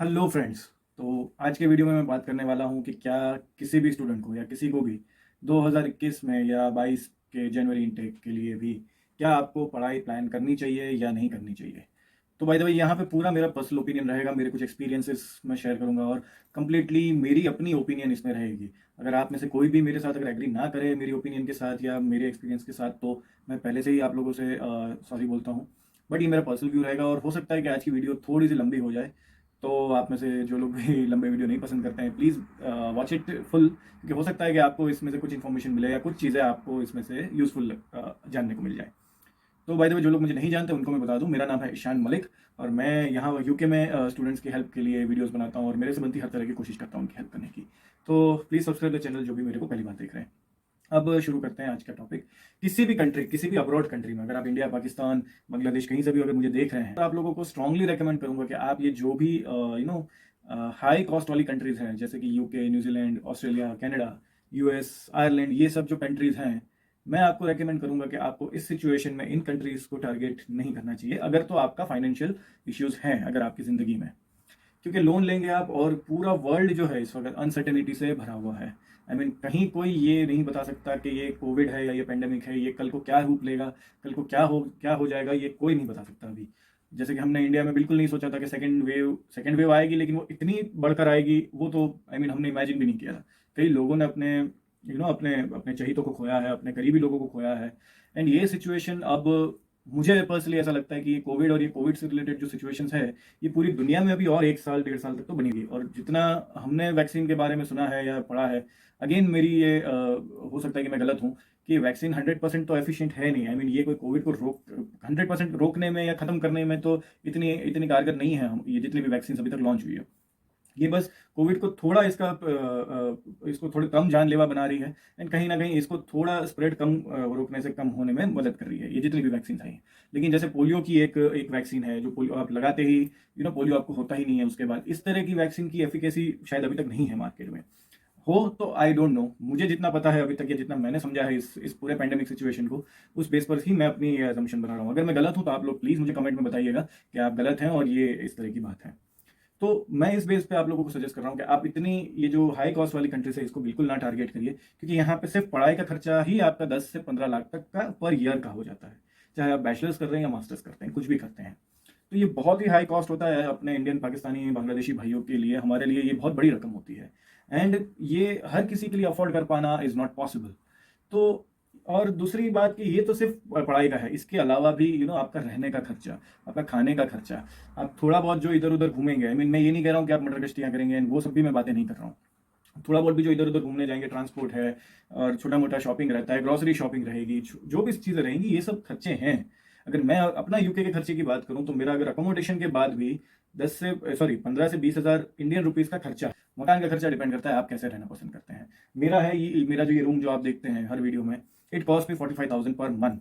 Hello friends. तो आज के वीडियो में मैं बात करने वाला हूं कि क्या किसी भी स्टूडेंट को या किसी को भी 2021 में या 22 के जनवरी इनटेक के लिए भी क्या आपको पढ़ाई प्लान करनी चाहिए या नहीं करनी चाहिए। तो बाय द वे यहाँ पे पूरा मेरा पर्सनल ओपिनियन रहेगा, मेरे कुछ एक्सपीरियंसेस मैं शेयर करूंगा और कम्प्लीटली मेरी अपनी ओपिनियन इसमें रहेगी। अगर आप में से कोई भी मेरे साथ अगर एग्री ना करे मेरी ओपिनियन के साथ या मेरे एक्सपीरियंस के साथ, तो मैं पहले से ही आप लोगों से सॉरी बोलता हूँ। बट ये मेरा पर्सनल व्यू रहेगा और हो सकता है कि आज की वीडियो थोड़ी सी लंबी हो जाए। तो आप में से जो लोग भी लंबे वीडियो नहीं पसंद करते हैं, प्लीज़ वॉच इट फुल, क्योंकि हो सकता है कि आपको इसमें से कुछ इन्फॉर्मेशन मिले या कुछ चीज़ें आपको इसमें से यूज़फुल जानने को मिल जाए। तो बाय द वे जो लोग मुझे नहीं जानते उनको मैं बता दूं, मेरा नाम है ईशान मलिक और मैं यहाँ यूके में स्टूडेंट्स की हेल्प के लिए वीडियोस बनाता हूँ और मेरे से बनती हर तरह की कोशिश करता हूँ उनकी हेल्प करने की। तो प्लीज़ सब्सक्राइब द चैनल जो भी मेरे को पहली बार देख रहे हैं। अब शुरू करते हैं आज का टॉपिक। किसी भी कंट्री, किसी भी अब्रॉड कंट्री में, अगर आप इंडिया, पाकिस्तान, बांग्लादेश कहीं से भी अगर मुझे देख रहे हैं, तो आप लोगों को स्ट्रांगली रेकमेंड करूंगा कि आप ये जो भी हाई कॉस्ट वाली कंट्रीज हैं, जैसे कि UK, New Zealand, Australia, Canada, US, Ireland, ये सब जो कंट्रीज हैं, मैं आपको रेकमेंड करूंगा कि आपको इस सिचुएशन में इन कंट्रीज को टारगेट नहीं करना चाहिए अगर तो आपका फाइनेंशियल इश्यूज हैं अगर आपकी ज़िंदगी में। क्योंकि लोन लेंगे आप और पूरा वर्ल्ड जो है इस वक्त अनसर्टेनिटी से भरा हुआ है। कहीं कोई ये नहीं बता सकता कि ये कोविड है या ये पेंडेमिक है, ये कल को क्या रूप लेगा, कल को क्या हो जाएगा, ये कोई नहीं बता सकता अभी। जैसे कि हमने इंडिया में बिल्कुल नहीं सोचा था कि सेकेंड वेव आएगी, लेकिन वो इतनी बढ़कर आएगी, वो तो हमने इमेजिन भी नहीं किया था। कई लोगों ने अपने अपने अपने चहितों को खोया है, अपने करीबी लोगों को खोया है। एंड ये सिचुएशन अब मुझे पर्सनली ऐसा लगता है कि ये कोविड से रिलेटेड जो सिचुएशंस है, ये पूरी दुनिया में अभी और 1 साल 1.5 साल तक तो बनेगी। और जितना हमने वैक्सीन के बारे में सुना है या पढ़ा है, अगेन मेरी ये हो सकता है कि मैं गलत हूँ, कि वैक्सीन 100% तो एफिशिएंट है नहीं। ये कोई कोविड को 100% रोकने में या खत्म करने में तो इतनी इतनी कारगर नहीं है। हम ये जितनी भी वैक्सीन अभी तक लॉन्च हुई है, ये बस कोविड को थोड़ा इसको थोड़ी कम जानलेवा बना रही है। एंड कहीं ना कहीं इसको थोड़ा स्प्रेड कम रोकने से कम होने में मदद कर रही है ये जितनी भी वैक्सीन आई हैं। लेकिन जैसे पोलियो की एक एक वैक्सीन है, जो पोलियो आप लगाते ही पोलियो आपको होता ही नहीं है उसके बाद, इस तरह की वैक्सीन की एफिकेसी शायद अभी तक नहीं है मार्केट में। हो तो आई डोंट नो, मुझे जितना पता है अभी तक या जितना मैंने समझा है इस पूरे पैंडेमिक सिचुएशन को, उस बेस पर ही मैं अपनी असम्पशन बना रहा हूँ। अगर मैं गलत हूँ तो आप लोग प्लीज़ मुझे कमेंट में बताइएगा कि आप गलत हैं और ये इस तरह की बात है। तो मैं इस बेस पे आप लोगों को सजेस्ट कर रहा हूँ कि आप इतनी ये जो हाई कॉस्ट वाली कंट्री है इसको बिल्कुल ना टारगेट करिए, क्योंकि यहाँ पे सिर्फ पढ़ाई का खर्चा ही आपका 10 से 15 लाख तक का पर ईयर का हो जाता है। चाहे आप बैचलर्स कर रहे हैं या मास्टर्स करते हैं, कुछ भी करते हैं, तो ये बहुत ही हाई कॉस्ट होता है अपने इंडियन, पाकिस्तानी, बांग्लादेशी भाइयों के लिए। हमारे लिए ये बहुत बड़ी रकम होती है एंड ये हर किसी के लिए अफोर्ड कर पाना इज़ नॉट पॉसिबल। तो और दूसरी बात कि ये तो सिर्फ पढ़ाई का है, इसके अलावा भी आपका रहने का खर्चा, आपका खाने का खर्चा, आप थोड़ा बहुत जो इधर उधर घूमेंगे, मैं ये नहीं कह रहा हूँ कि आप मटर गश्तियाँ करेंगे, वो सब भी मैं बातें नहीं कर रहा हूँ। थोड़ा बहुत भी जो इधर उधर घूमने जाएंगे, ट्रांसपोर्ट है और छोटा मोटा शॉपिंग रहता है, ग्रॉसरी शॉपिंग रहेगी, जो भी चीज़ें रहेंगी, ये सब खर्चे हैं। अगर मैं अपना यूके के खर्चे की बात करूँ तो मेरा अगर अकोमोडेशन के बाद भी 15 से 20 हज़ार इंडियन रुपीज़ का खर्चा, मकान का खर्चा डिपेंड करता है आप कैसे रहना पसंद करते हैं। मेरा जो ये रूम जो आप देखते हैं हर वीडियो में, it cost me 45,000 per month,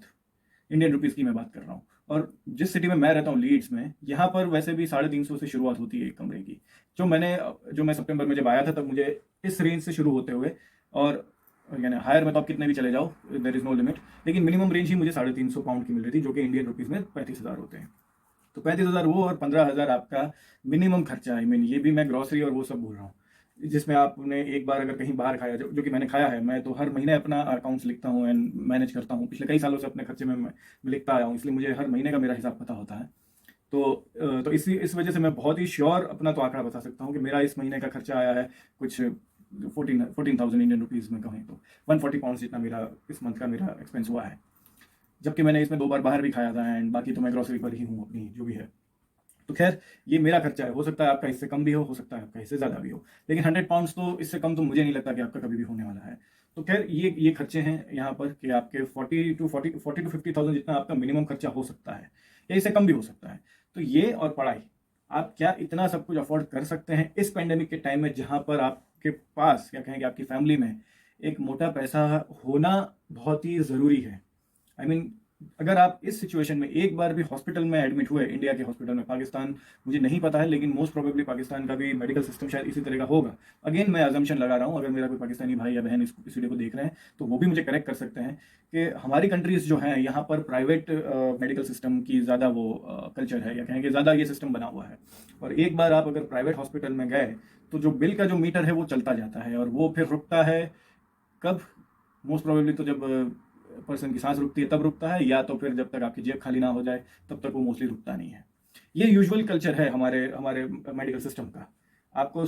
Indian rupees की मैं बात कर रहा हूँ। और जिस सिटी में मैं रहता हूँ, लीड्स में, यहाँ पर वैसे भी 350 से शुरुआत होती है एक कमरे की। जो मैं सितंबर में जब आया था तब मुझे इस रेंज से शुरू होते हुए, और हायर में तो आप कितने भी चले जाओ, देर इज़ नो लिमिट, लेकिन मिनिमम रेंज ही मुझे 350 पाउंड की मिल रही थी, जो कि इंडियन रुपीज़ में 35,000 होते हैं। तो 35,000 वो और 15,000 आपका मिनिमम खर्चा है। ये भी मैं ग्रॉसरी और वो सब बोल रहा हूँ, जिसमें आपने एक बार अगर कहीं बाहर खाया, जो कि मैंने खाया है। मैं तो हर महीने अपना अकाउंट्स लिखता हूँ एंड मैनेज करता हूँ, पिछले कई सालों से अपने खर्चे में मैं लिखता आया हूँ, इसलिए मुझे हर महीने का मेरा हिसाब पता होता है। तो इस वजह से मैं बहुत ही श्योर अपना तो आंकड़ा बता सकता हूँ कि मेरा इस महीने का खर्चा आया है कुछ 14,000 इंडियन रुपीज़ में कहें तो 140 पाउंड जितना मेरा इस मंथ का मेरा एक्सपेंस हुआ है। जबकि मैंने इसमें 2 बार बाहर भी खाया था एंड बाकी तो मैं ग्रॉसरी पर ही हूँ अपनी जो भी है। तो खैर, ये मेरा खर्चा है, हो सकता है आपका इससे कम भी हो सकता है आपका इससे ज़्यादा भी हो, लेकिन 100 पाउंड्स तो इससे कम तो मुझे नहीं लगता कि आपका कभी भी होने वाला है। तो खैर, ये खर्चे हैं यहाँ पर कि आपके 40 टू 50,000 जितना आपका मिनिमम खर्चा हो सकता है, या इससे कम भी हो सकता है। तो ये और पढ़ाई, आप क्या इतना सब कुछ अफोर्ड कर सकते हैं इस पेंडेमिक के टाइम में, जहाँ पर आपके पास, क्या कहेंगे, आपकी फैमिली में एक मोटा पैसा होना बहुत ही ज़रूरी है। अगर आप इस सिचुएशन में एक बार भी हॉस्पिटल में एडमिट हुए, इंडिया के हॉस्पिटल में, पाकिस्तान मुझे नहीं पता है, लेकिन मोस्ट प्रोबेबली पाकिस्तान का भी मेडिकल सिस्टम शायद इसी तरह का होगा। अगेन मैं अजम्पशन लगा रहा हूँ, अगर मेरा कोई पाकिस्तानी भाई या बहन इस वीडियो को देख रहे हैं तो वो भी मुझे करेक्ट कर सकते हैं कि हमारी कंट्रीज जो हैं यहाँ पर प्राइवेट मेडिकल सिस्टम की ज़्यादा वो कल्चर है, या कहें कि ज़्यादा ये सिस्टम बना हुआ है। और एक बार आप अगर प्राइवेट हॉस्पिटल में गए तो जो बिल का जो मीटर है वो चलता जाता है, और वो फिर रुकता है कब? मोस्ट प्रोबेबली तो जब पर्सन की सांस रुकती है तब रुकता है, या तो फिर जब तक आपकी जेब खाली ना हो जाए तब तक वो मोस्टली रुकता नहीं है। ये यूजुअल कल्चर है हमारे हमारे मेडिकल सिस्टम का। आपको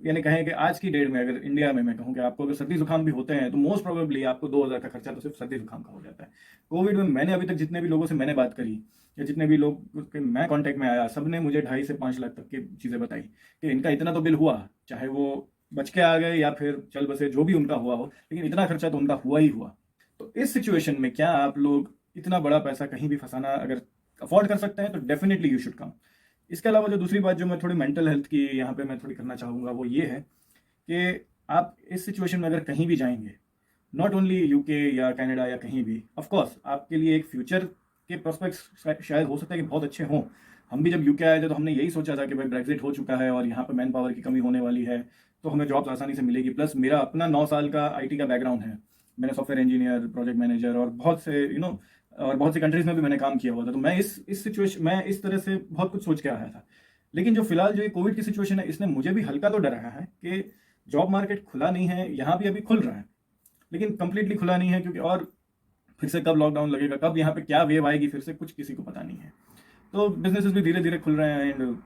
यानी कहें कि आज की डेट में अगर इंडिया में मैं कहूँ कि आपको अगर सर्दी जुकाम भी होते हैं तो मोस्ट प्रोबेबली आपको 2000 का खर्चा तो सिर्फ सर्दी जुकाम का हो जाता है। कोविड में मैंने अभी तक जितने भी लोगों से मैंने बात करी, या जितने भी लोग के मैं कांटेक्ट में आया, सब ने मुझे 2.5 से 5 लाख तक की चीज़ें बताई कि इनका इतना तो बिल हुआ, चाहे वो बच के आ गए या फिर चल बसे, जो भी उनका हुआ हो, लेकिन इतना खर्चा तो उनका हुआ ही हुआ। तो इस सिचुएशन में क्या आप लोग इतना बड़ा पैसा कहीं भी फंसाना अगर अफोर्ड कर सकते हैं तो डेफिनेटली यू शुड कम। इसके अलावा जो दूसरी बात जो मैं थोड़ी मेंटल हेल्थ की यहाँ पे मैं थोड़ी करना चाहूँगा वो ये है कि आप इस सिचुएशन में अगर कहीं भी जाएंगे, नॉट ओनली यूके या कनाडा या कहीं भी, ऑफ कोर्स आपके लिए एक फ्यूचर के प्रोस्पेक्ट्स शायद हो सकता है कि बहुत अच्छे हों। हम भी जब यूके आए थे तो हमने यही सोचा था कि भाई ब्रेग्जिट हो चुका है और यहाँ पर मैन पावर की कमी होने वाली है, तो हमें जॉब्स आसानी से मिलेगी। प्लस मेरा अपना 9 साल का आईटी का बैकग्राउंड है, मैंने सॉफ्टवेयर इंजीनियर, प्रोजेक्ट मैनेजर और बहुत से और बहुत सी कंट्रीज में भी मैंने काम किया हुआ था। तो मैं इस सिचुएशन मैं इस तरह से बहुत कुछ सोच के आया था। लेकिन जो फिलहाल जो ये कोविड की सिचुएशन है इसने मुझे भी हल्का तो डराया है कि जॉब मार्केट खुला नहीं है, यहाँ भी अभी खुल रहा है लेकिन कंप्लीटली खुला नहीं है, क्योंकि और फिर से कब लॉकडाउन लगेगा, कब यहाँ पे क्या वेव आएगी फिर से, कुछ किसी को पता नहीं है। तो बिजनेसेस भी धीरे धीरे खुल रहे हैं and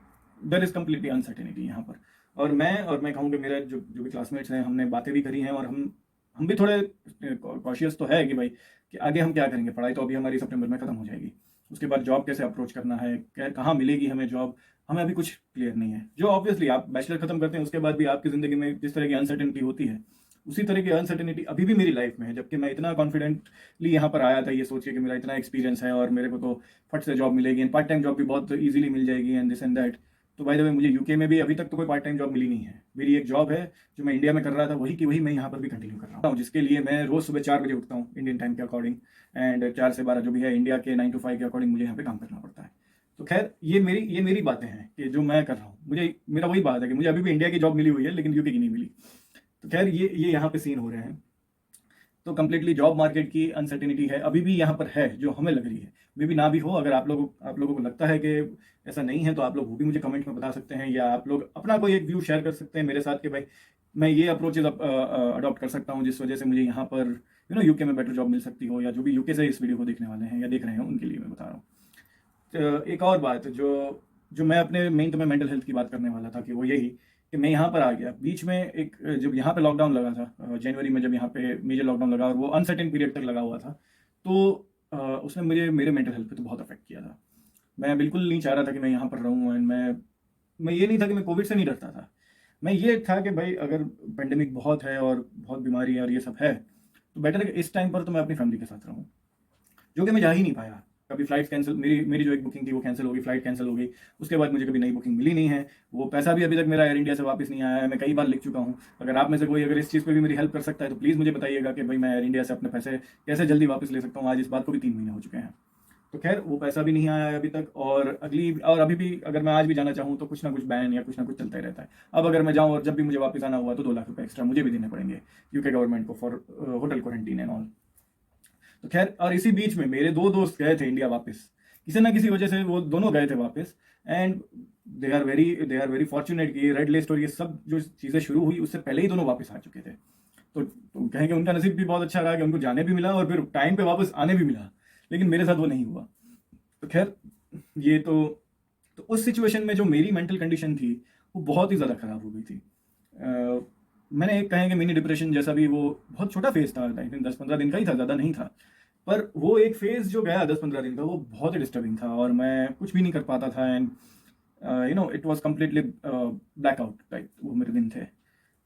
there is completely uncertainty यहाँ पर। और मैं कहूँ कि मेरे जो भी क्लासमेट्स हैं, हमने बातें भी करी हैं, और हम भी थोड़े कॉशियस तो है कि भाई कि आगे हम क्या करेंगे। पढ़ाई तो अभी हमारी सितंबर में ख़त्म हो जाएगी, उसके बाद जॉब कैसे अप्रोच करना है, कहाँ मिलेगी हमें जॉब, हमें अभी कुछ क्लियर नहीं है। जो ऑब्वियसली आप बैचलर खत्म करते हैं उसके बाद भी आपकी ज़िंदगी में जिस तरह की अनसर्टेनिटी होती है, उसी तरह की अनसर्टेनिटी अभी भी मेरी लाइफ में है। जबकि मैं इतना कॉन्फिडेंटली यहाँ पर आया था ये सोच के कि मेरा इतना एक्सपीरियंस है और मेरे को तो फट से जॉब मिलेगी एंड पार्ट टाइम जॉब भी बहुत ईजिली मिल जाएगी एंड दिस एंड दैट। तो बाय द वे मुझे यूके में भी अभी तक तो कोई पार्ट टाइम जॉब मिली नहीं है। मेरी एक जॉब है जो मैं इंडिया में कर रहा था, वही की वही मैं यहाँ पर भी कंटिन्यू कर रहा हूँ, जिसके लिए मैं रोज़ सुबह 4 बजे उठता हूँ इंडियन टाइम के अकॉर्डिंग, एंड 4 से 12 जो भी है इंडिया के 9 to 5 के अकॉर्डिंग मुझे यहाँ पे काम करना पड़ता है। तो खैर ये मेरी बातें हैं कि जो मैं कर रहा हूँ। मुझे मेरा वही बात है कि मुझे अभी भी इंडिया की जॉब मिली हुई है लेकिन यूके की नहीं मिली। तो खैर ये यहाँ पे सीन हो रहे हैं। तो कम्प्लीटली जॉब मार्केट की अनसर्टेनिटी है, अभी भी यहाँ पर है जो हमें लग रही है। मे भी ना भी हो, अगर आप लोगों को लगता है कि ऐसा नहीं है तो आप लोग वो भी मुझे कमेंट में बता सकते हैं, या आप लोग अपना कोई एक व्यू शेयर कर सकते हैं मेरे साथ कि भाई मैं ये अप्रोचेज अडॉप्ट कर सकता हूँ जिस वजह से मुझे यहाँ पर यूके में बेटर जॉब मिल सकती हो, या जो भी यूके से इस वीडियो को देखने वाले हैं या देख रहे हैं उनके लिए मैं बता रहा हूँ। तो एक और बात जो जो मैं अपने मेन तो मैं मेंटल हेल्थ की बात करने वाला था कि वो यही कि मैं यहाँ पर आ गया बीच में एक, जब यहाँ पे लॉकडाउन लगा था जनवरी में, जब यहाँ पे मेजर लॉकडाउन लगा और वो अनसर्टेन पीरियड तक लगा हुआ था, तो उसने मुझे मेरे मेंटल हेल्थ पे तो बहुत अफेक्ट किया था। मैं बिल्कुल नहीं चाह रहा था कि मैं यहाँ पर रहूँ, एंड मैं ये नहीं था कि मैं कोविड से नहीं डरता था। मैं ये था कि भाई अगर पेंडेमिक बहुत है और बहुत बीमारी है और ये सब है, तो बेटर है कि इस टाइम पर तो मैं अपनी फैमिली के साथ रहूँ, जो कि मैं जा ही नहीं पाया। कभी फ्लाइट कैंसिल, मेरी जो एक बुकिंग थी वो कैंसिल हो गई, फ्लाइट कैंसिल हो गई, उसके बाद मुझे कभी नई बुकिंग मिली नहीं है। वो पैसा भी अभी तक मेरा एयर इंडिया से वापस नहीं आया है। मैं कई बार लिख चुका हूँ। अगर आप में से कोई अगर इस चीज़ पे भी मेरी हेल्प कर सकता है तो प्लीज़ मुझे बताइएगा कि भाई मैं एयर इंडिया से अपने पैसे कैसे जल्दी वापस ले सकता हूँ। आज इस बात को भी 3 महीने हो चुके हैं। तो खैर वो पैसा भी नहीं आया है अभी तक, और अभी भी अगर मैं आज भी जाना चाहूँ तो कुछ ना कुछ बैन या कुछ ना कुछ चलता ही रहता है। अब अगर मैं जाऊँ और जब भी मुझे वापस आना हुआ तो 2 लाख रुपये एक्स्ट्रा मुझे भी देने पड़ेंगे यूके गवर्नमेंट को for hotel quarantine and all. तो खैर, और इसी बीच में मेरे 2 दोस्त गए थे इंडिया वापस, किसी ना किसी वजह से वो दोनों गए थे वापस, and they are very fortunate कि रेड लिस्ट और ये सब जो चीज़ें शुरू हुई उससे पहले ही दोनों वापस आ चुके थे। तो कहेंगे उनका नसीब भी बहुत अच्छा रहा कि उनको जाने भी मिला और फिर टाइम पे वापस आने भी मिला, लेकिन मेरे साथ वो नहीं हुआ। तो खैर ये तो उस सिचुएशन में जो मेरी मेंटल कंडीशन थी वो बहुत ही ज़्यादा ख़राब हो गई थी। मैंने एक कहेंगे मिनी डिप्रेशन जैसा भी, वो बहुत छोटा फेज था, आई थिंक 10-15 दिन का ही था, ज़्यादा नहीं था। पर वो एक फेज जो गया 10-15 दिन का वो बहुत ही डिस्टर्बिंग था और मैं कुछ भी नहीं कर पाता था, and it was completely blackout type वो मेरे दिन थे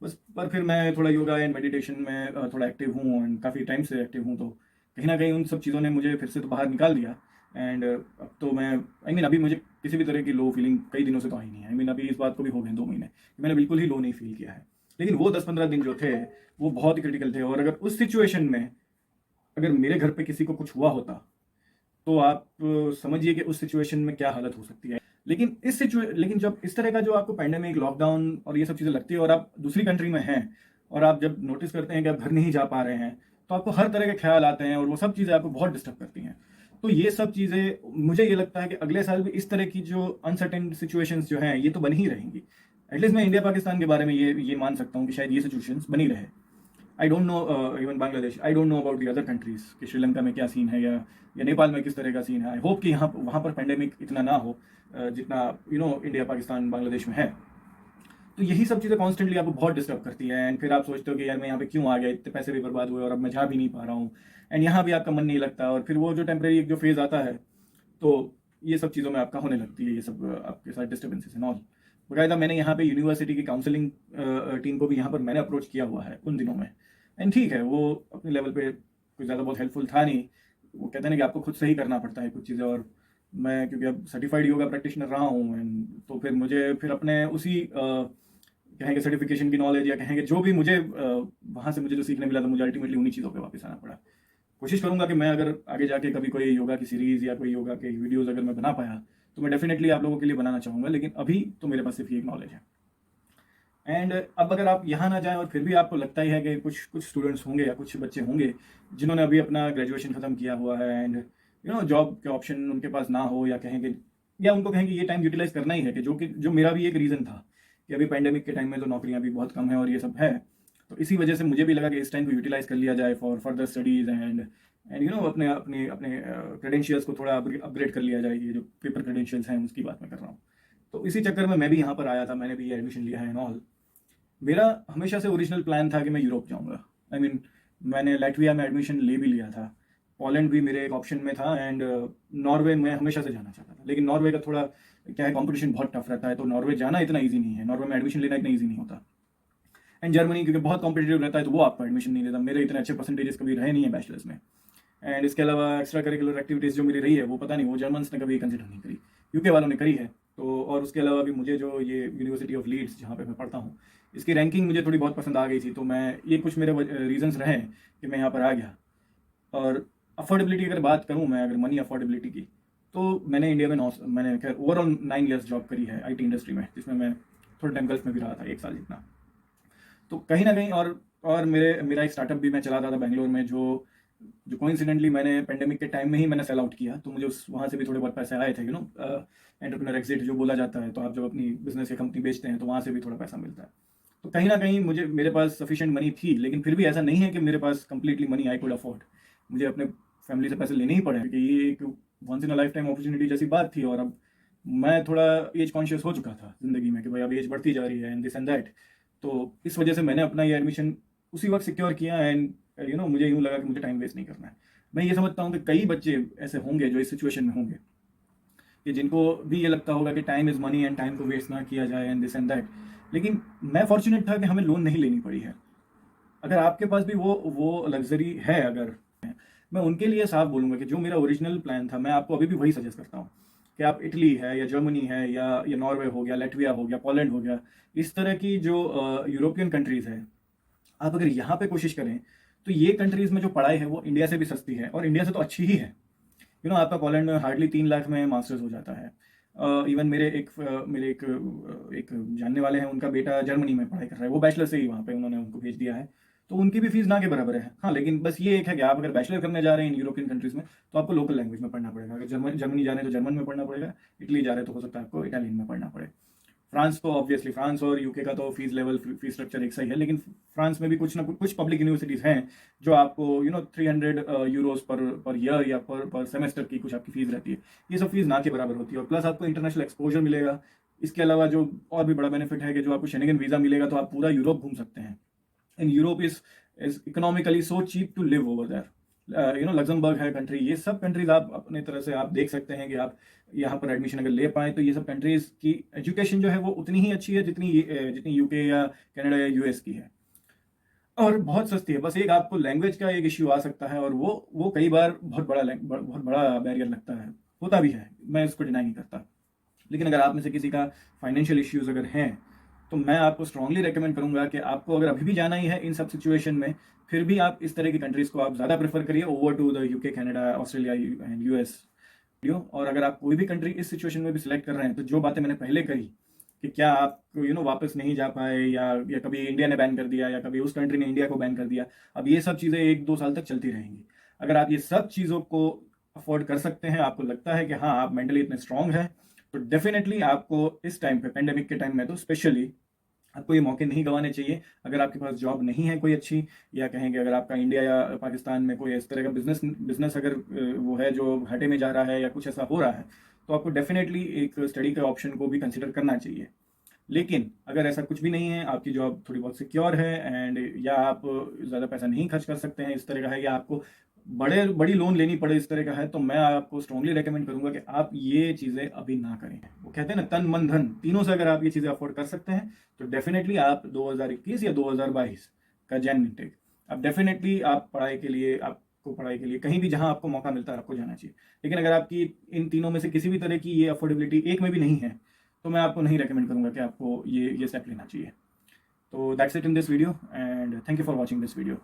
बस। पर फिर मैं थोड़ा योगा एंड मेडिटेशन में थोड़ा एक्टिव हूँ एंड काफ़ी टाइम से एक्टिव हूँ, तो कहीं ना कहीं उन सब चीज़ों ने मुझे फिर से तो बाहर निकाल दिया। एंड अब तो मैं अभी मुझे किसी भी तरह की लो फीलिंग कई दिनों से तो आई नहीं है। अभी इस बात को भी हो गए 2 महीने कि मैंने बिल्कुल ही लो नहीं फील किया है। लेकिन वो 10-15 दिन जो थे वो बहुत ही क्रिटिकल थे, और अगर उस सिचुएशन में अगर मेरे घर पे किसी को कुछ हुआ होता तो आप समझिए कि उस सिचुएशन में क्या हालत हो सकती है। लेकिन जब इस तरह का जो आपको पैंडेमिक, लॉकडाउन और ये सब चीज़ें लगती है और आप दूसरी कंट्री में हैं और आप जब नोटिस करते हैं कि आप घर नहीं जा पा रहे हैं, तो आपको हर तरह के ख्याल आते हैं और वो सब चीज़ें आपको बहुत डिस्टर्ब करती हैं। तो ये सब चीज़ें मुझे ये लगता है कि अगले साल भी इस तरह की जो अनसर्टेन सिचुएशंस जो हैं, ये तो बन ही रहेंगी। एटलीस्ट मैं इंडिया पाकिस्तान के बारे में ये मान सकता हूँ कि शायद ये सिचुएशंस बनी रहे। I don't know even Bangladesh, I don't know about the other countries कि श्रीलंका में क्या सीन है या नेपाल में किस तरह का सीन है। आई होप कि यहाँ वहाँ पर पेंडेमिक इतना ना हो जितना इंडिया पाकिस्तान बांग्लादेश में है। तो यही सब चीज़ें कॉन्स्टेंटली आपको बहुत डिस्टर्ब करती है एंड फिर आप सोचते हो कि यार मैं यहाँ पे क्यों आ गया, इतने पैसे भी बर्बाद हुए और अब मैं जा भी नहीं पा रहा हूँ एंड यहाँ भी आपका मन नहीं लगता और फिर वो जो टेम्प्रेरी एक जो फेज़ आता है, तो ये सब चीज़ों में आपका होने लगती है ये सब आपके साथ डिस्टर्बेंसेस एंड ऑल। बाकायदा मैंने यहाँ पे यूनिवर्सिटी की काउंसलिंग टीम को भी यहाँ पर मैंने अप्रोच किया हुआ है उन दिनों में एंड ठीक है, वो अपने लेवल पे कुछ ज़्यादा बहुत हेल्पफुल था नहीं। वो कहते हैं ना कि आपको खुद से ही करना पड़ता है कुछ चीज़ें, और मैं क्योंकि अब सर्टिफाइड योगा प्रैक्टिशनर रहा हूँ एंड तो फिर मुझे फिर अपने उसी कहेंगे सर्टिफिकेशन की नॉलेज या कहेंगे जो भी मुझे वहाँ से मुझे जो सीखने मिला था, मुझे अल्टीमेटली उन्हीं चीज़ों पे वापस आना पड़ा। कोशिश करूँगा कि मैं अगर आगे जाके कभी कोई योगा की सीरीज़ या कोई योगा के वीडियोज़ अगर मैं बना पाया तो मैं डेफिनेटली आप लोगों के लिए बनाना चाहूँगा, लेकिन अभी तो मेरे पास सिर्फ ये एक नॉलेज है। एंड अब अगर आप यहाँ ना जाएं और फिर भी आपको लगता ही है कि कुछ कुछ स्टूडेंट्स होंगे या कुछ बच्चे होंगे जिन्होंने अभी अपना ग्रेजुएशन ख़त्म किया हुआ है एंड जॉब के ऑप्शन उनके पास ना हो या कहेंगे या उनको कहेंगे ये टाइम यूटिलाइज करना ही है कि जो मेरा भी एक रीज़न था कि अभी पैंडेमिक के टाइम में तो नौकरियाँ भी बहुत कम है और ये सब है, तो इसी वजह से मुझे भी लगा कि इस टाइम को यूटिलाइज कर लिया जाए फॉर फर्दर स्टडीज़ एंड अपने अपने अपने क्रेडेंशियल्स को थोड़ा अपग्रेड कर लिया जाए। ये जो पेपर क्रेडेंशियल्स हैं उसकी बात मैं कर रहा हूँ। तो इसी चक्कर में मैं भी यहाँ पर आया था, मैंने भी ये एडमिशन लिया है एंड ऑल। मेरा हमेशा से ओरिजिनल प्लान था कि मैं यूरोप जाऊँगा। आई मीन मैंने लैटविया में एडमिशन ले भी लिया था, पोलैंड भी मेरे एक ऑप्शन में था एंड नॉर्वे में हमेशा से जाना चाहता था। लेकिन नॉर्वे का थोड़ा क्या है, कंपटीशन बहुत टफ रहता है, तो नॉर्वे जाना इतना ईजी नहीं है, नॉर्वे में एडमिशन लेना इतना ईजी नहीं होता। एंड जर्मनी क्योंकि बहुत कॉम्पिटेटिव रहता है तो वो आपको एडमिशन नहीं देता। मेरे इतने अच्छे परसेंटेजेस कभी रहे नहीं है बैचलर्स में एंड इसके अलावा एक्स्ट्रा करिकुलर एक्टिविटीज़ जो मेरी रही है वो पता नहीं वो जर्मन्स ने कभी कंसिडर नहीं करी, यूके वालों ने करी है। तो और उसके अलावा भी मुझे जो ये यूनिवर्सिटी ऑफ लीड्स जहाँ पे मैं पढ़ता हूँ इसकी रैंकिंग मुझे थोड़ी बहुत पसंद आ गई थी, तो मैं ये कुछ मेरे रीजंस रहे कि मैं यहाँ पर आ गया। और अफोर्डेबिलिटी अगर बात करूँ मैं, अगर मनी अफोर्डेबिलिटी की, तो मैंने इंडिया में मैंने खैर ओवरऑल 9 ईयर्स जॉब करी है आईटी इंडस्ट्री में, जिसमें मैं थोड़ा टाइम गल्फ में भी रहा था 1 साल जितना। तो कहीं ना कहीं और मेरा एक स्टार्टअप भी मैं चलाता था बैंगलोर में, जो कोइंसिडेंटली मैंने पेंडेमिक के टाइम में ही मैंने सेल आउट किया, तो मुझे वहाँ से भी थोड़े बहुत पैसे आए थे। एंटरप्रेन्योर एग्जिट जो बोला जाता है, तो आप जब अपनी बिजनेस या कंपनी बेचते हैं तो वहाँ से भी थोड़ा पैसा मिलता है। तो कहीं ना कहीं मेरे पास सफिशिएंट मनी थी, लेकिन फिर भी ऐसा नहीं है कि मेरे पास completely money I could afford. मुझे अपने फैमिली से पैसे लेने ही पड़े क्योंकि ये एक once in a lifetime opportunity जैसी बात थी। और अब मैं थोड़ा एज कॉन्शियस हो चुका था ज़िंदगी में कि भाई अब एज बढ़ती जा रही है एंड दिस एंड दैट। तो इस वजह से मैंने अपना ये एडमिशन उसी वक्त सिक्योर किया एंड मुझे यूँ लगा कि मुझे टाइम वेस्ट नहीं करना है। मैं ये समझता हूँ कि कई बच्चे ऐसे होंगे जो इस सिचुएशन में होंगे कि जिनको भी ये लगता होगा कि time is money and time को वेस्ट ना किया जाए एंड दिस एंड दैट। लेकिन मैं फॉर्चुनेट था कि हमें लोन नहीं लेनी पड़ी है। अगर आपके पास भी वो लग्जरी है, अगर मैं उनके लिए साफ बोलूँगा कि जो मेरा ओरिजिनल प्लान था मैं आपको अभी भी वही सजेस्ट करता हूँ कि आप इटली है या जर्मनी है या नॉर्वे हो गया, लैटविया हो गया, पोलैंड हो गया, इस तरह की जो यूरोपियन कंट्रीज़ है, आप अगर यहाँ पे कोशिश करें तो ये कंट्रीज़ में जो पढ़ाई है वो इंडिया से भी सस्ती है और इंडिया से तो अच्छी ही है। आपका पोलैंड में हार्डली 3 लाख में मास्टर्स हो जाता है। इवन मेरे एक जानने वाले हैं, उनका बेटा जर्मनी में पढ़ाई कर रहा है, वो बैचलर से ही वहाँ पे उन्होंने उनको भेज दिया है, तो उनकी भी फीस ना के बराबर है। हाँ, लेकिन बस ये एक है कि आप अगर बैचलर करने जा रहे हैं इन यूरोपियन कंट्रीज़ में तो आपको लोकल लैंग्वेज में पढ़ना पड़ेगा। अगर जर्मनी जा रहे हैं तो जर्मन में पढ़ना पड़ेगा, इटली जा रहे हैं तो हो सकता है आपको इटालियन में पढ़ना पड़े। फ्रांस तो ऑब्वियसली फ्रांस और यूके का तो फीस लेवल फीस स्ट्रक्चर एक सही है, लेकिन फ्रांस में भी कुछ ना कुछ पब्लिक यूनिवर्सिटीज़ हैं जो आपको 300 यूरोस पर ईयर या पर सेमेस्टर की कुछ आपकी फीस रहती है। ये सब फीस ना के बराबर होती है और प्लस आपको इंटरनेशनल एक्सपोजर मिलेगा। इसके अलावा जो और भी बड़ा बेनिफिट है कि जो आपको शेंगन वीज़ा मिलेगा तो आप पूरा यूरोप घूम सकते हैं। And Europe is economically so cheap to live over there. Luxembourg है कंट्री, ये सब कंट्रीज आप अपने तरह से आप देख सकते हैं कि आप यहाँ पर एडमिशन अगर ले पाएँ तो ये सब कंट्रीज़ की एजुकेशन जो है वो उतनी ही अच्छी है जितनी यूके या कनाडा या यूएस की है, और बहुत सस्ती है। बस एक आपको लैंग्वेज का एक इश्यू आ सकता है और वो कई बार बहुत बड़ा बैरियर लगता है, होता भी है, मैं इसको डिनाई नहीं करता। लेकिन अगर आप में से किसी का फाइनेंशियल इश्यूज़ अगर हैं तो मैं आपको स्ट्रांगली रेकमेंड करूंगा कि आपको अगर अभी भी जाना ही है इन सब सिचुएशन में, फिर भी आप इस तरह की कंट्रीज़ को आप ज़्यादा प्रेफर करिए over to the UK, Canada, Australia and US. Video. और अगर आप कोई भी कंट्री इस सिचुएशन में भी सिलेक्ट कर रहे हैं, तो जो बातें मैंने पहले कही कि क्या आप वापस नहीं जा पाए, या कभी इंडिया ने बैन कर दिया, या कभी उस कंट्री ने इंडिया को बैन कर दिया, अब ये सब चीज़ें 1-2 साल तक चलती रहेंगी। अगर आप ये सब चीज़ों को अफोर्ड कर सकते हैं, आपको लगता है कि हाँ आप मेंटली इतने स्ट्रांग हैं, तो डेफिनेटली आपको इस टाइम पे, पेंडेमिक के टाइम में तो स्पेशली, आपको ये मौके नहीं गंवाने चाहिए। अगर आपके पास जॉब नहीं है कोई अच्छी, या कहेंगे अगर आपका इंडिया या पाकिस्तान में कोई इस तरह का बिजनेस अगर वो है जो घाटे में जा रहा है या कुछ ऐसा हो रहा है, तो आपको डेफिनेटली एक स्टडी के ऑप्शन को भी कंसिडर करना चाहिए। लेकिन अगर ऐसा कुछ भी नहीं है, आपकी जॉब थोड़ी बहुत सिक्योर है, एंड या आप ज़्यादा पैसा नहीं खर्च कर सकते हैं, इस तरह का है, या आपको बड़ी लोन लेनी पड़े, इस तरह का है, तो मैं आपको स्ट्रांगली रेकमेंड करूंगा कि आप ये चीज़ें अभी ना करें। वो कहते हैं ना, तन मन धन तीनों से अगर आप ये चीज़ें अफोर्ड कर सकते हैं, तो डेफिनेटली आप 2021 या 2022 का जैन इंटेक, आप डेफिनेटली आप पढ़ाई के लिए कहीं भी जहां आपको मौका मिलता है आपको जाना चाहिए। लेकिन अगर आपकी इन तीनों में से किसी भी तरह की ये अफोर्डेबिलिटी एक में भी नहीं है, तो मैं आपको नहीं रेकमेंड करूंगा कि आपको ये स्टेप लेना चाहिए। तो that's it in this video, and thank you for watching this video.